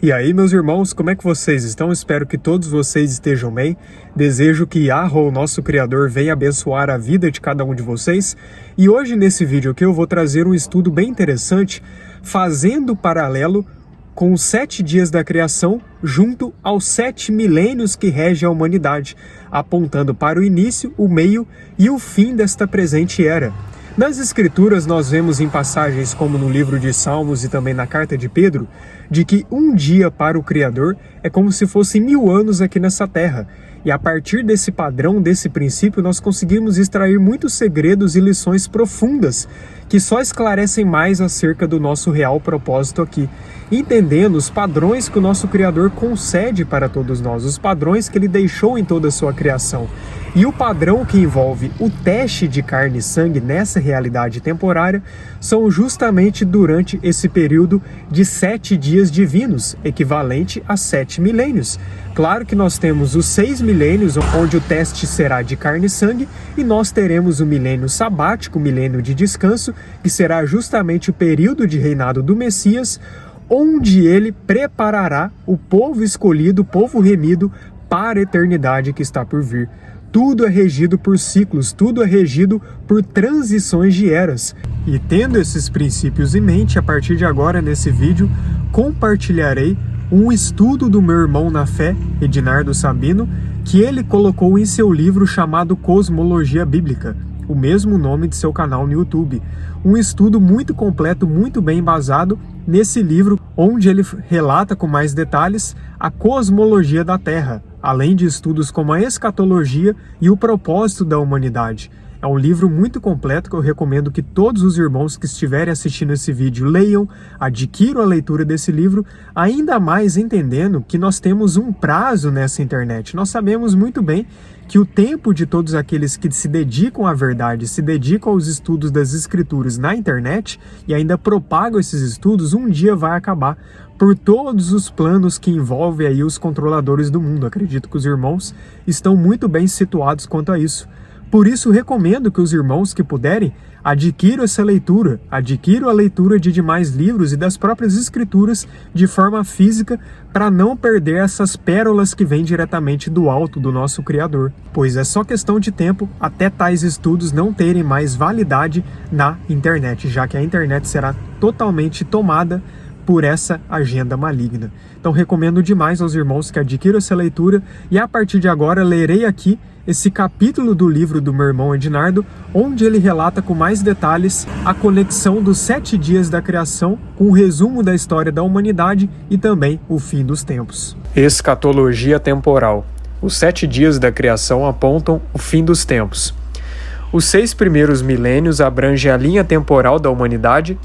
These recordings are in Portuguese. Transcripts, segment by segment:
E aí, meus irmãos, como é que vocês estão? Espero que todos vocês estejam bem. Desejo que Yahweh, o nosso Criador, venha abençoar a vida de cada um de vocês. E hoje, nesse vídeo aqui, eu vou trazer um estudo bem interessante, fazendo paralelo com os 7 dias da criação, junto aos 7 milênios que regem a humanidade, apontando para o início, o meio e o fim desta presente era. Nas Escrituras, nós vemos em passagens como no livro de Salmos e também na carta de Pedro, de que um dia para o Criador é como se fossem 1000 anos aqui nessa terra. E a partir desse padrão, desse princípio, nós conseguimos extrair muitos segredos e lições profundas que só esclarecem mais acerca do nosso real propósito aqui, entendendo os padrões que o nosso Criador concede para todos nós, os padrões que Ele deixou em toda a sua criação. E o padrão que envolve o teste de carne e sangue nessa realidade temporária são justamente durante esse período de 7 dias divinos, equivalente a 7 milênios. Claro que nós temos os 6 milênios, onde o teste será de carne e sangue, e nós teremos o milênio sabático, o milênio de descanso, que será justamente o período de reinado do Messias, onde ele preparará o povo escolhido, o povo remido, para a eternidade que está por vir. Tudo é regido por ciclos, tudo é regido por transições de eras. E tendo esses princípios em mente, a partir de agora, nesse vídeo, compartilharei um estudo do meu irmão na fé, Ednardo Sabino, que ele colocou em seu livro chamado Cosmologia Bíblica, o mesmo nome de seu canal no YouTube. Um estudo muito completo, muito bem embasado nesse livro, onde ele relata com mais detalhes a cosmologia da Terra, além de estudos como a escatologia e o propósito da humanidade. É um livro muito completo que eu recomendo que todos os irmãos que estiverem assistindo esse vídeo leiam, adquiram a leitura desse livro, ainda mais entendendo que nós temos um prazo nessa internet. Nós sabemos muito bem que o tempo de todos aqueles que se dedicam à verdade, se dedicam aos estudos das Escrituras na internet e ainda propagam esses estudos, um dia vai acabar por todos os planos que envolvem aí os controladores do mundo. Acredito que os irmãos estão muito bem situados quanto a isso. Por isso, recomendo que os irmãos que puderem adquiram essa leitura, adquiram a leitura de demais livros e das próprias Escrituras de forma física, para não perder essas pérolas que vêm diretamente do alto do nosso Criador. Pois é só questão de tempo até tais estudos não terem mais validade na internet, já que a internet será totalmente tomada por essa agenda maligna. Então recomendo demais aos irmãos que adquiram essa leitura, e a partir de agora lerei aqui esse capítulo do livro do meu irmão Ednardo, onde ele relata com mais detalhes a conexão dos 7 dias da criação com o resumo da história da humanidade e também o fim dos tempos. Escatologia temporal. Os 7 dias da criação apontam o fim dos tempos. Os 6 primeiros milênios abrangem a linha temporal da humanidade,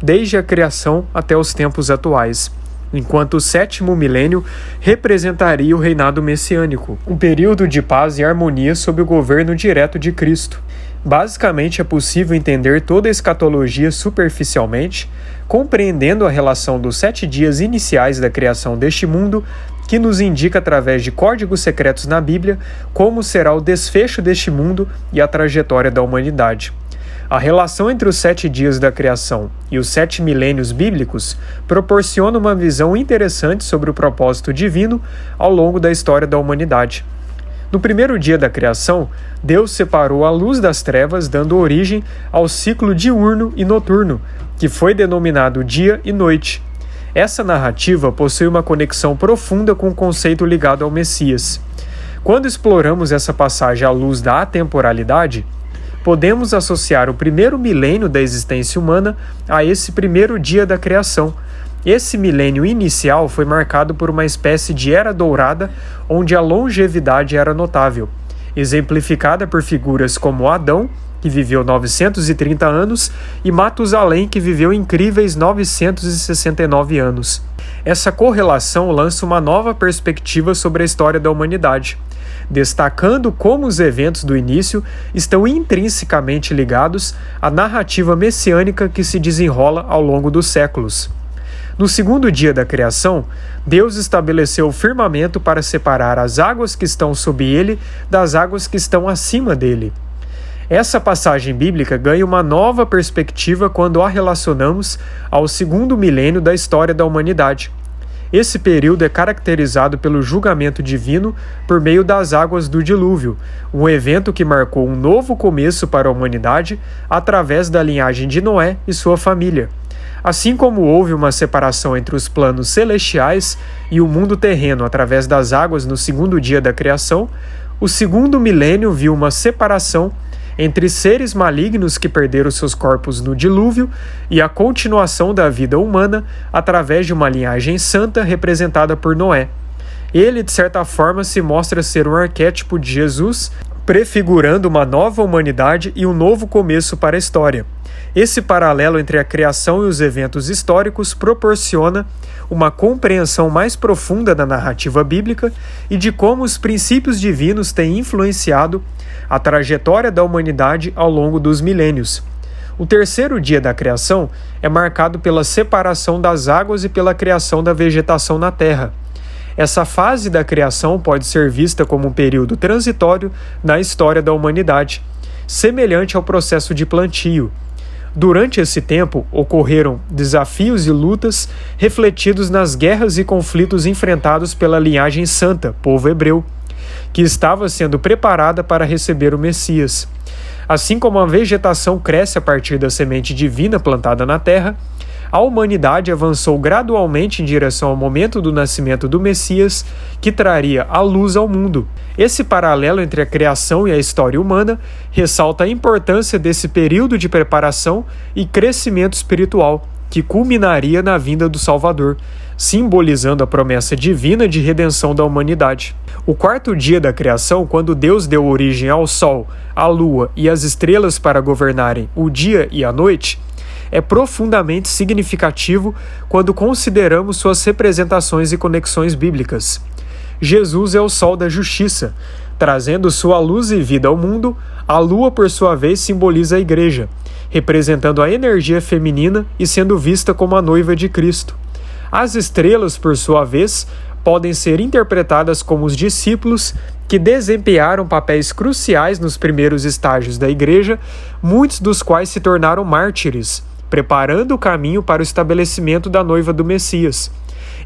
desde a criação até os tempos atuais, enquanto o 7º milênio representaria o reinado messiânico, um período de paz e harmonia sob o governo direto de Cristo. Basicamente, é possível entender toda a escatologia superficialmente, compreendendo a relação dos 7 dias iniciais da criação deste mundo, que nos indica através de códigos secretos na Bíblia como será o desfecho deste mundo e a trajetória da humanidade. A relação entre os 7 dias da criação e os 7 milênios bíblicos proporciona uma visão interessante sobre o propósito divino ao longo da história da humanidade. No primeiro dia da criação, Deus separou a luz das trevas, dando origem ao ciclo diurno e noturno, que foi denominado dia e noite. Essa narrativa possui uma conexão profunda com o conceito ligado ao Messias. Quando exploramos essa passagem à luz da atemporalidade, podemos associar o primeiro milênio da existência humana a esse primeiro dia da criação. Esse milênio inicial foi marcado por uma espécie de era dourada, onde a longevidade era notável, exemplificada por figuras como Adão, que viveu 930 anos, e Matusalém, que viveu incríveis 969 anos. Essa correlação lança uma nova perspectiva sobre a história da humanidade, destacando como os eventos do início estão intrinsecamente ligados à narrativa messiânica que se desenrola ao longo dos séculos. No segundo dia da criação, Deus estabeleceu o firmamento para separar as águas que estão sob ele das águas que estão acima dele. Essa passagem bíblica ganha uma nova perspectiva quando a relacionamos ao segundo milênio da história da humanidade. Esse período é caracterizado pelo julgamento divino por meio das águas do dilúvio, um evento que marcou um novo começo para a humanidade através da linhagem de Noé e sua família. Assim como houve uma separação entre os planos celestiais e o mundo terreno através das águas no segundo dia da criação, o segundo milênio viu uma separação entre seres malignos que perderam seus corpos no dilúvio e a continuação da vida humana através de uma linhagem santa representada por Noé. Ele, de certa forma, se mostra ser um arquétipo de Jesus, prefigurando uma nova humanidade e um novo começo para a história. Esse paralelo entre a criação e os eventos históricos proporciona uma compreensão mais profunda da narrativa bíblica e de como os princípios divinos têm influenciado a trajetória da humanidade ao longo dos milênios. O terceiro dia da criação é marcado pela separação das águas e pela criação da vegetação na terra. Essa fase da criação pode ser vista como um período transitório na história da humanidade, semelhante ao processo de plantio. Durante esse tempo, ocorreram desafios e lutas refletidos nas guerras e conflitos enfrentados pela linhagem santa, povo hebreu, que estava sendo preparada para receber o Messias. Assim como a vegetação cresce a partir da semente divina plantada na terra, a humanidade avançou gradualmente em direção ao momento do nascimento do Messias, que traria a luz ao mundo. Esse paralelo entre a criação e a história humana ressalta a importância desse período de preparação e crescimento espiritual, que culminaria na vinda do Salvador, simbolizando a promessa divina de redenção da humanidade. O quarto dia da criação, quando Deus deu origem ao Sol, à Lua e às estrelas para governarem o dia e a noite, é profundamente significativo quando consideramos suas representações e conexões bíblicas. Jesus é o sol da justiça, trazendo sua luz e vida ao mundo. A lua, por sua vez, simboliza a igreja, representando a energia feminina e sendo vista como a noiva de Cristo. As estrelas, por sua vez, podem ser interpretadas como os discípulos que desempenharam papéis cruciais nos primeiros estágios da igreja, muitos dos quais se tornaram mártires, preparando o caminho para o estabelecimento da noiva do Messias.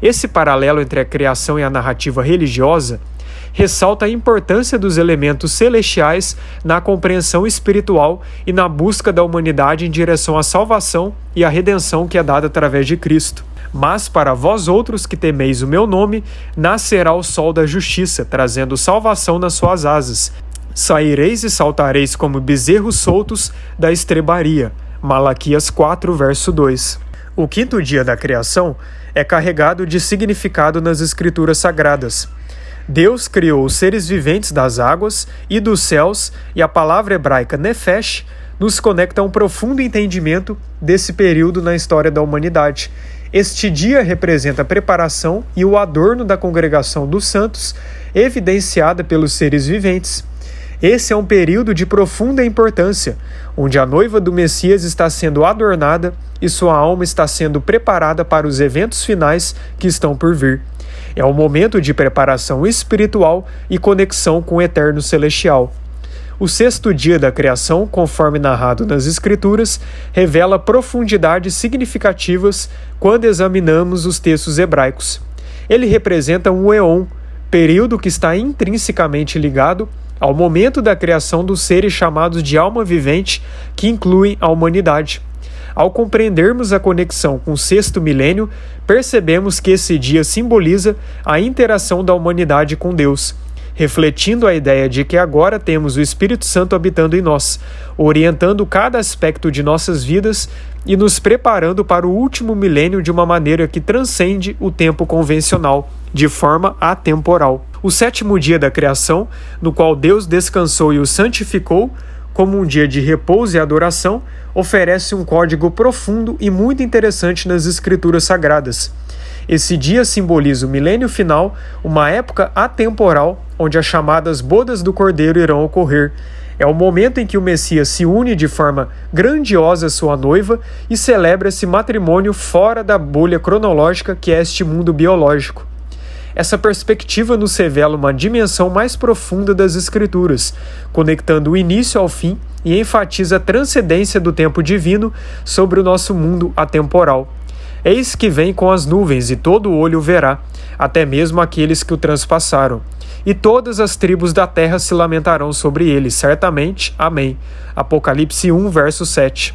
Esse paralelo entre a criação e a narrativa religiosa ressalta a importância dos elementos celestiais na compreensão espiritual e na busca da humanidade em direção à salvação e à redenção que é dada através de Cristo. Mas para vós outros que temeis o meu nome, nascerá o sol da justiça, trazendo salvação nas suas asas. Saireis e saltareis como bezerros soltos da estrebaria. Malaquias 4, verso 2. O quinto dia da criação é carregado de significado nas Escrituras Sagradas. Deus criou os seres viventes das águas e dos céus, e a palavra hebraica nefesh nos conecta a um profundo entendimento desse período na história da humanidade. Este dia representa a preparação e o adorno da congregação dos santos, evidenciada pelos seres viventes. Esse é um período de profunda importância, onde a noiva do Messias está sendo adornada e sua alma está sendo preparada para os eventos finais que estão por vir. É um momento de preparação espiritual e conexão com o eterno celestial. O sexto dia da criação, conforme narrado nas Escrituras, revela profundidades significativas quando examinamos os textos hebraicos. Ele representa um éon, período que está intrinsecamente ligado ao momento da criação dos seres chamados de alma vivente, que incluem a humanidade. Ao compreendermos a conexão com o sexto milênio, percebemos que esse dia simboliza a interação da humanidade com Deus, refletindo a ideia de que agora temos o Espírito Santo habitando em nós, orientando cada aspecto de nossas vidas e nos preparando para o último milênio de uma maneira que transcende o tempo convencional, de forma atemporal. O sétimo dia da criação, no qual Deus descansou e o santificou, como um dia de repouso e adoração, oferece um código profundo e muito interessante nas Escrituras Sagradas. Esse dia simboliza o milênio final, uma época atemporal, onde as chamadas bodas do Cordeiro irão ocorrer. É o momento em que o Messias se une de forma grandiosa à sua noiva e celebra esse matrimônio fora da bolha cronológica que é este mundo biológico. Essa perspectiva nos revela uma dimensão mais profunda das Escrituras, conectando o início ao fim e enfatiza a transcendência do tempo divino sobre o nosso mundo atemporal. Eis que vem com as nuvens, e todo olho o verá, até mesmo aqueles que o transpassaram. E todas as tribos da terra se lamentarão sobre ele, certamente. Amém. Apocalipse 1, verso 7.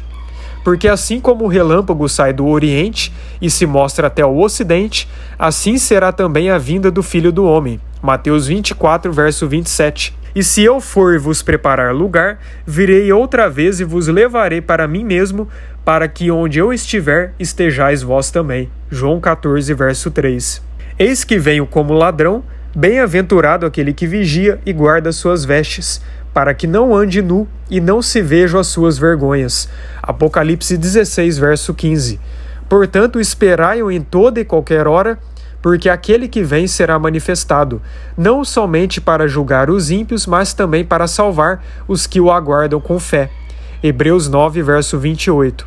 Porque assim como o relâmpago sai do oriente e se mostra até o ocidente, assim será também a vinda do Filho do Homem. Mateus 24, verso 27. E se eu for e vos preparar lugar, virei outra vez e vos levarei para mim mesmo, para que onde eu estiver, estejais vós também. João 14, verso 3. Eis que venho como ladrão, bem-aventurado aquele que vigia e guarda suas vestes, para que não ande nu e não se vejam as suas vergonhas. Apocalipse 16, verso 15. Portanto, esperai-o em toda e qualquer hora, porque aquele que vem será manifestado, não somente para julgar os ímpios, mas também para salvar os que o aguardam com fé. Hebreus 9, verso 28.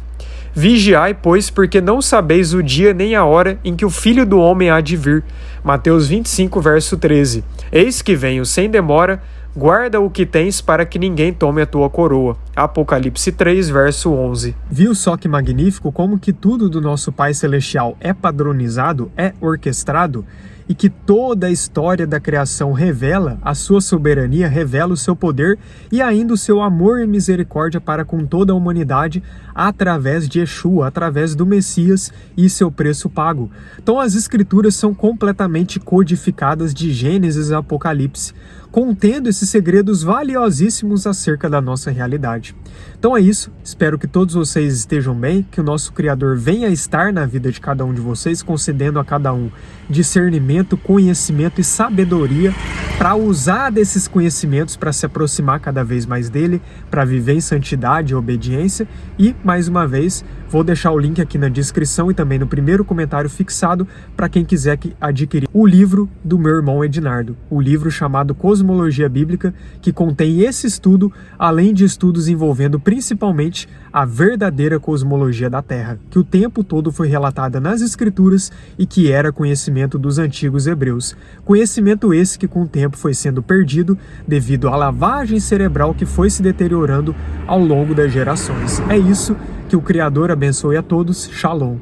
Vigiai, pois, porque não sabeis o dia nem a hora em que o Filho do Homem há de vir. Mateus 25, verso 13. Eis que venho sem demora, guarda o que tens para que ninguém tome a tua coroa. Apocalipse 3, verso 11. Viu só que magnífico como que tudo do nosso Pai Celestial é padronizado, é orquestrado? E que toda a história da criação revela a sua soberania, revela o seu poder e ainda o seu amor e misericórdia para com toda a humanidade através de Yeshua, através do Messias e seu preço pago. Então as escrituras são completamente codificadas de Gênesis a Apocalipse, contendo esses segredos valiosíssimos acerca da nossa realidade. Então é isso, espero que todos vocês estejam bem, que o nosso Criador venha estar na vida de cada um de vocês, concedendo a cada um discernimento, conhecimento e sabedoria para usar desses conhecimentos para se aproximar cada vez mais dele, para viver em santidade e obediência. E, mais uma vez, vou deixar o link aqui na descrição e também no primeiro comentário fixado para quem quiser adquirir o livro do meu irmão Ednardo, o livro chamado Cosmologia Bíblica, que contém esse estudo, além de estudos envolvendo principalmente a verdadeira cosmologia da Terra, que o tempo todo foi relatada nas Escrituras e que era conhecimento dos antigos hebreus. Conhecimento esse que com o tempo foi sendo perdido devido à lavagem cerebral que foi se deteriorando ao longo das gerações. É isso, que o Criador abençoe a todos. Shalom.